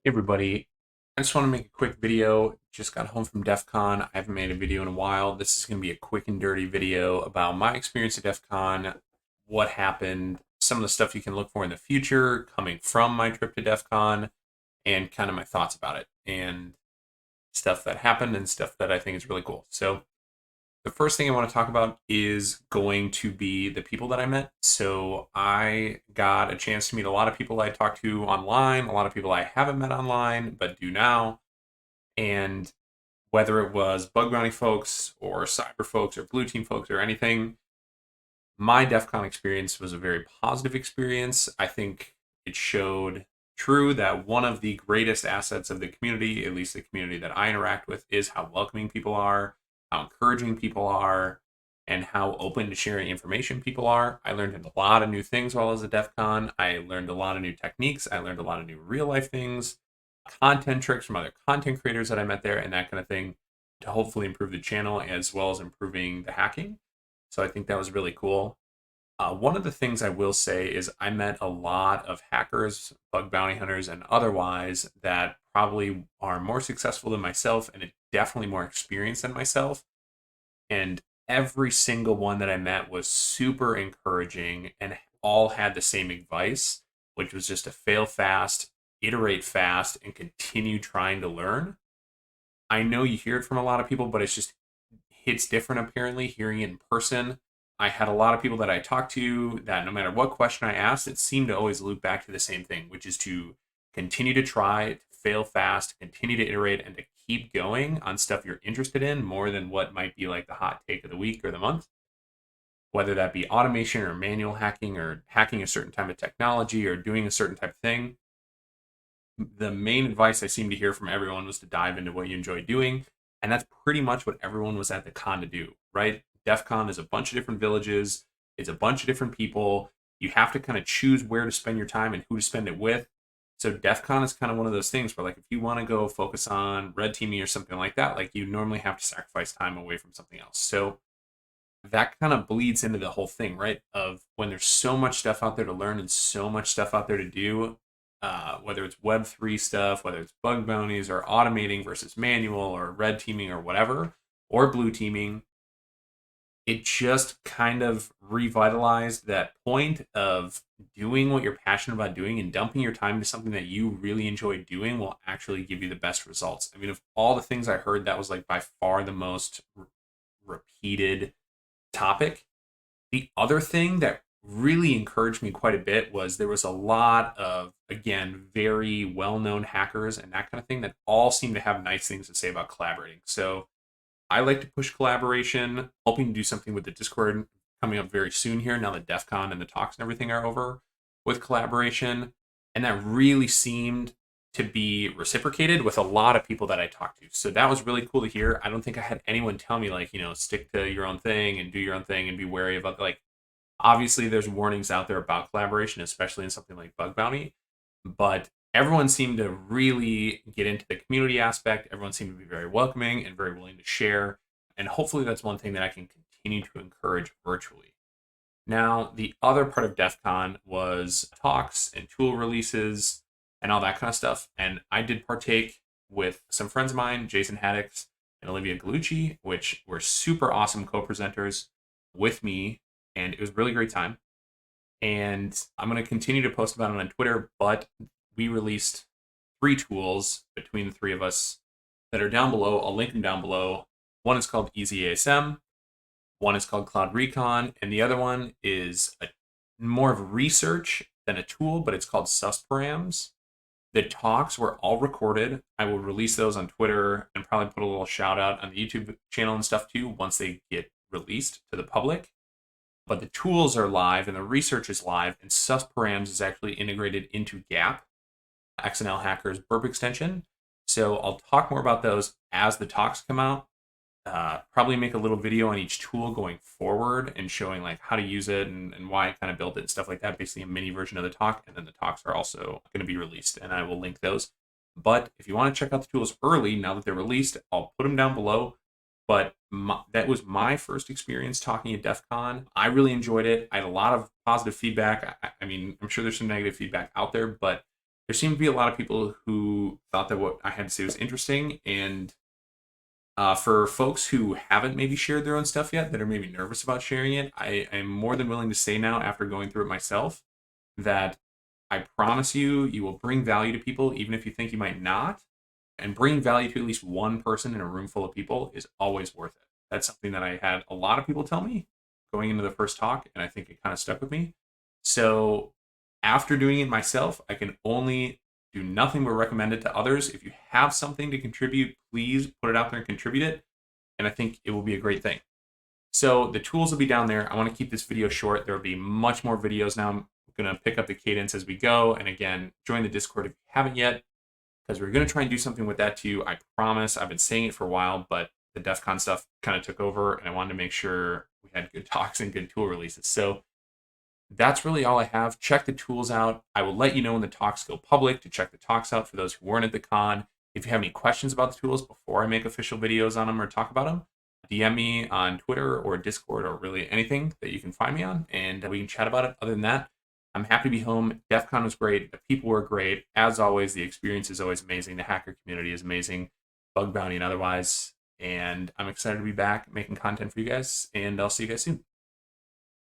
Hey everybody, I just want to make a quick video. Just got home from DEF CON. I haven't made a video in a while. This is going to be a quick and dirty video about my experience at DEF CON, what happened, some of the stuff you can look for in the future coming from my trip to DEF CON, and kind of my thoughts about it, and stuff that happened and stuff that I think is really cool. So the first thing I want to talk about is going to be the people that I met. So I got a chance to meet a lot of people I talked to online, a lot of people I haven't met online, but do now. And whether it was bug bounty folks or cyber folks or blue team folks or anything, my DEF CON experience was a very positive experience. I think it showed true that one of the greatest assets of the community, at least the community that I interact with, is how welcoming people are, how encouraging people are, and how open to sharing information people are. I learned a lot of new things while I was at DEF CON. I learned a lot of new techniques. I learned a lot of new real life things, content tricks from other content creators that I met there, and that kind of thing to hopefully improve the channel as well as improving the hacking. So I think that was really cool. One of the things I will say is I met a lot of hackers, bug bounty hunters, and otherwise that probably are more successful than myself and definitely more experienced than myself. And every single one that I met was super encouraging and all had the same advice, which was just to fail fast, iterate fast, and continue trying to learn. I know you hear it from a lot of people, but it's just hits different apparently hearing it in person. I had a lot of people that I talked to that no matter what question I asked, it seemed to always loop back to the same thing, which is to continue to try, to fail fast, continue to iterate, and to keep going on stuff you're interested in more than what might be like the hot take of the week or the month. Whether that be automation or manual hacking or hacking a certain type of technology or doing a certain type of thing, the main advice I seem to hear from everyone was to dive into what you enjoy doing. And that's pretty much what everyone was at the con to do, right? DEF CON is a bunch of different villages, it's a bunch of different people. You have to kind of choose where to spend your time and who to spend it with. So DEF CON is kind of one of those things where, like, if you want to go focus on red teaming or something like that, like, you normally have to sacrifice time away from something else. So that kind of bleeds into the whole thing, right? Of when there's so much stuff out there to learn and so much stuff out there to do, whether it's Web3 stuff, whether it's bug bounties or automating versus manual or red teaming or whatever, or blue teaming, it just kind of revitalized that point of doing what you're passionate about doing and dumping your time into something that you really enjoy doing will actually give you the best results. I mean, of all the things I heard, that was like by far the most repeated topic. The other thing that really encouraged me quite a bit was there was a lot of, again, very well-known hackers and that kind of thing that all seem to have nice things to say about collaborating. So I like to push collaboration, hoping to do something with the Discord coming up very soon here now that DEF CON and the talks and everything are over with collaboration. And that really seemed to be reciprocated with a lot of people that I talked to. So that was really cool to hear. I don't think I had anyone tell me, like, stick to your own thing and do your own thing and be wary about, like, obviously there's warnings out there about collaboration, especially in something like bug bounty, but everyone seemed to really get into the community aspect. Everyone seemed to be very welcoming and very willing to share. And hopefully that's one thing that I can continue to encourage virtually. Now, the other part of DEF CON was talks and tool releases and all that kind of stuff. And I did partake with some friends of mine, Jason Haddix and Olivia Gallucci, which were super awesome co-presenters with me. And it was a really great time. And I'm going to continue to post about it on Twitter, but we released 3 tools between the 3 of us that are down below. I'll link them down below. One is called Easy ASM, one is called Cloud Recon, and the other one is more of research than a tool, but it's called Susparams. The talks were all recorded. I will release those on Twitter and probably put a little shout out on the YouTube channel and stuff too once they get released to the public. But the tools are live and the research is live, and Susparams is actually integrated into GAP, XNL Hacker's burp extension. So I'll talk more about those as the talks come out. Probably make a little video on each tool going forward and showing, like, how to use it and why I kind of built it and stuff like that. Basically a mini version of the talk, and then the talks are also going to be released and I will link those. But if you want to check out the tools early, now that they're released, I'll put them down below. But that was my first experience talking at DEF CON. I really enjoyed it. I had a lot of positive feedback. I mean, I'm sure there's some negative feedback out there, but there seemed to be a lot of people who thought that what I had to say was interesting. And for folks who haven't maybe shared their own stuff yet, that are maybe nervous about sharing it, I am more than willing to say now, after going through it myself, that I promise you, you will bring value to people, even if you think you might not. And bringing value to at least one person in a room full of people is always worth it. That's something that I had a lot of people tell me going into the first talk, and I think it kind of stuck with me. So after doing it myself, I can only do nothing but recommend it to others. If you have something to contribute, please put it out there and contribute it. And I think it will be a great thing. So the tools will be down there. I want to keep this video short. There will be much more videos now. I'm going to pick up the cadence as we go. And again, join the Discord if you haven't yet, because we're going to try and do something with that too. I promise. I've been saying it for a while, but the DEF CON stuff kind of took over, and I wanted to make sure we had good talks and good tool releases. So that's really all I have. Check the tools out. I will let you know when the talks go public to check the talks out for those who weren't at the con. If you have any questions about the tools before I make official videos on them or talk about them, DM me on Twitter or Discord or really anything that you can find me on, and we can chat about it. Other than that, I'm happy to be home. DEF CON was great. The people were great. As always, the experience is always amazing. The hacker community is amazing, bug bounty and otherwise. And I'm excited to be back making content for you guys, and I'll see you guys soon.